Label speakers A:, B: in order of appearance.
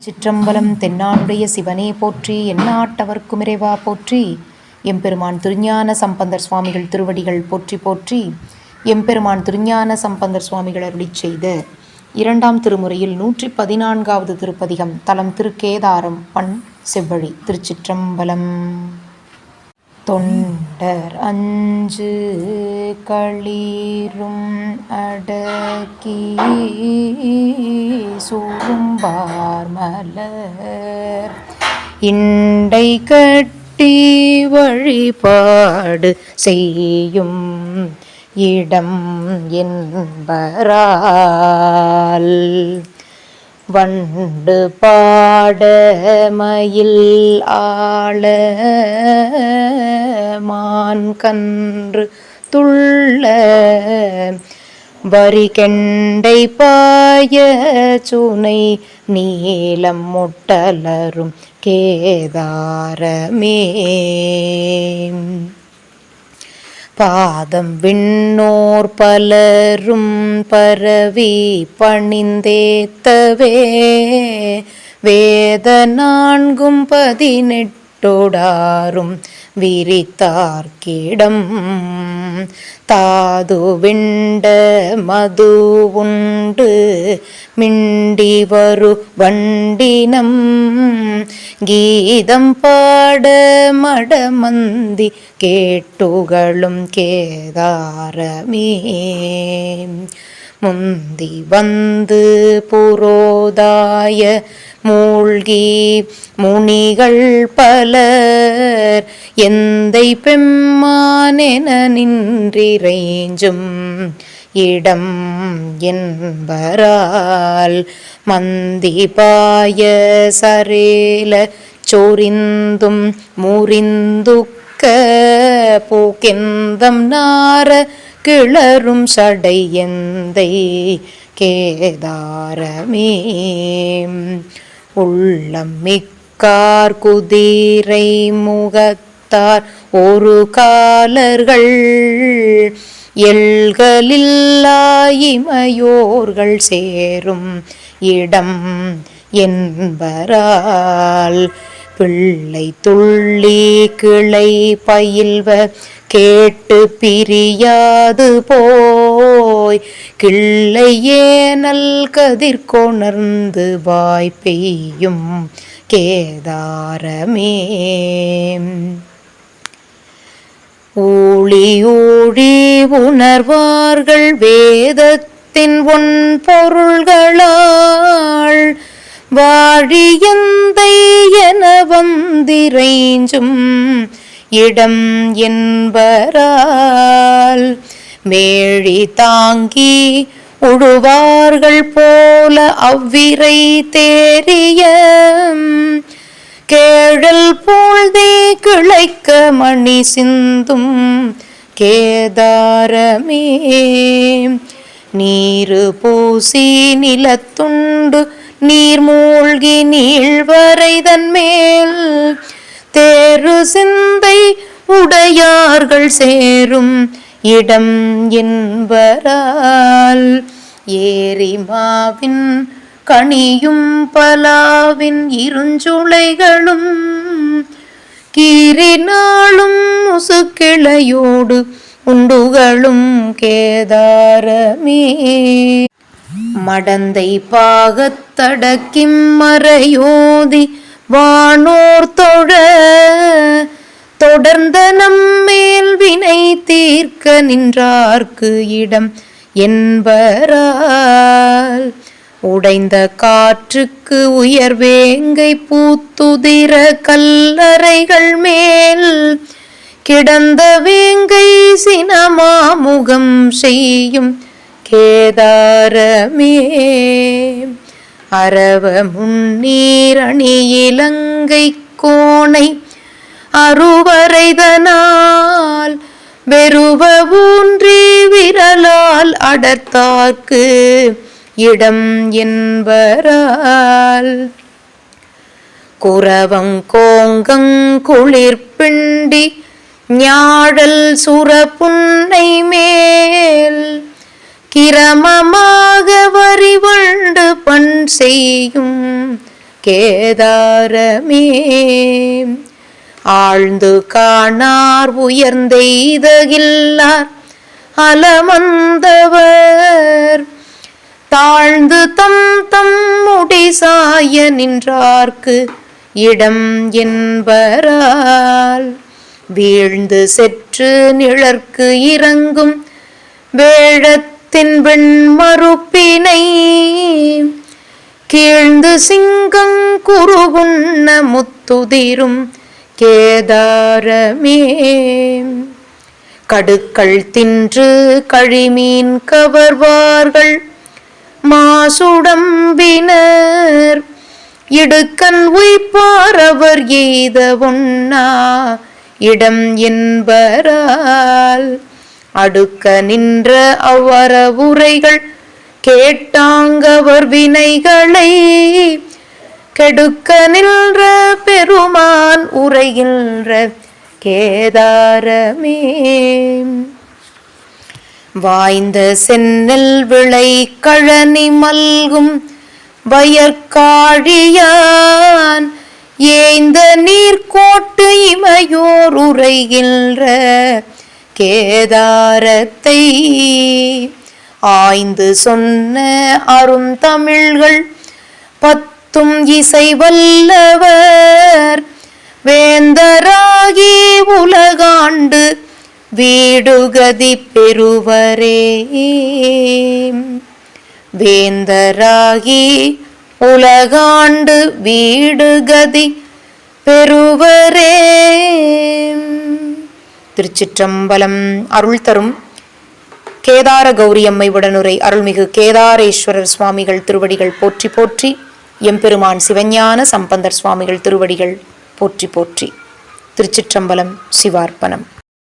A: சிற்றம்பலம். தென்னாடுடைய சிவனே போற்றி, எந்நாட்டவர்க்கும் இறைவா போற்றி. எம்பெருமான் திருஞான சம்பந்தர் சுவாமிகள் திருவடிகள் போற்றி போற்றி. எம்பெருமான் திருஞான சம்பந்தர் சுவாமிகள் அருளிச் செய்த இரண்டாம் திருமுறையில் 114வது திருப்பதிகம். தலம் திருக்கேதாரம். பண் செவ்வழி. திருச்சிற்றம்பலம். தொண்டர் அஞ்சு களிரும் அடக்கி சூரும்பார் மலர் இண்டை கட்டி வழிபாடு செய்யும் இடம் என்பரால் வண்டு பாட மயில் ஆள மான் கன்று துள்ள வரி கெண்டை பாய சுனை நீலம் முட்டலரும் கேதாரமே பாதம் விண்ணோர் பலரும் பரவி பணிந்தேத்தவே வேத 418 விரித்தார்க்கிடம் தாது விண்ட மது உண்டு மிண்டி வரு வண்டினம் கீதம் பாட மடமந்தி கேட்டுகளும் கேதாரமே முந்தி வந்து புரோதாய மூழ்கி முனிகள் பலர் எந்தை பெம்மானென நின்றிறைஞ்சும் இடம் என்பரால் மந்தி பாய சரேல சொரிந்தும் முறிந்துக்க பூக்கெந்தம் நார கிளரும் சடை எந்தை கேதாரமே உள்ளம் மிக்கார் குதிரை முகத்தார் ஒரு காலர்கள் எல்களில்லாயிமையோர்கள் சேரும் இடம் என்பரால் பிள்ளை துள்ளி கிளை பயில்வ கேட்டு பிரியாது போய் கிள்ளை ஏனல் கதிர்கொணர்ந்து வாய் பெய்யும் கேதாரமே ஊழி ஊழி உணர்வார்கள் வேதத்தின் ஒன் பொருள்களால் வாழியந்தை என வந்திரைஞ்சும் இடம் என்பரால் மேழி தாங்கி உழுவார்கள் போல அவ்விரை தேறிய கேழல் போழ்தே கிளைக்க மணி சிந்தும் கேதாரமே நீரு பூசி நிலத்துண்டு நீர் மூழ்கி நீழ்வரைதன் மேல் தேரு சிந்தை உடையார்கள் சேரும் இடம் என்பரால் ஏரி மாவின் கனியும் பலாவின் இருஞ்சுளைகளும் கீரினாலும் முசுக்கிளையோடு உண்டுகளும் கேதாரமே மடந்தை பாகத்தடக்கிம் மறையோதி வானோர் தொழ தொடர்ந்த நம்மேல் வினை தீர்க்க நின்றார்க்கு இடம் என்பரால் உடைந்த காற்றுக்கு உயர்வேங்கை பூத்துதிர கல்லறைகள் மேல் கிடந்த வேங்கை சினமாமுகம் செய்யும் கேதாரமே அரவ முன்னீரணி இலங்கை கோணை அருவரைதனால் வெறுவ ஊன்றி விரலால் அடர்த்தார்க்கு இடம் என்பரால் குரவங்கோங்கங் குளிர்பிண்டி ஞாழல் சுரப்புன்னை மேல் கிரமமாக வரிவண்டு பண் செய்யும் கேதாரமே. ஆழ்ந்து காணார் உயர்ந்தெய்தகில்லார் அலமந்தவர் தாழ்ந்து தம் தம் முடிசாய நின்றார்க்கு இடம் என்பரால் வீழ்ந்து செற்று நிழற்கு இறங்கும் வேழத்தின் வெண்மறுப்பினை கீழ்ந்து சிங்கம் குருகுண்ண முத்துதிரும் கேதாரமே. கடுக்கள் தின்று கழிமீன் கவர்வார்கள் மாசுடம்பினர் இடுக்கண் உய்ப்பாரவர் எய்த ஒண்ணா இடம் என்பரால் அடுக்க நின்ற அவர உரைகள் கேட்டாங்கவர் வினைகளை கெடுக்க நின்ற பெருமான் உரைகின்ற கேதாரமே. வாய்ந்த சென்னல் விளை கழனி மல்கும் வயற்காழியான் ஏய்ந்த நீர்கோட்டு இமையோர் உரைகின்ற கேதாரத்தை ஆய்ந்து சொன்ன அருந்தமிழ்கள் பத்தும் இசை வல்லவர் வேந்தராகி உலகாண்டு வீடுகதி பெறுவரே. வேந்தராகி உலகாண்டு வீடுகதி பெறுவரே. திருச்சிற்றம்பலம். அருள் தரும் கேதார கௌரியம்மை உடனுரை அருள்மிகு கேதாரேஸ்வரர் சுவாமிகள் திருவடிகள் போற்றி போற்றி. எம்பெருமான் சிவஞான சம்பந்தர் சுவாமிகள் திருவடிகள் போற்றி போற்றி. திருச்சிற்றம்பலம். சிவார்ப்பணம்.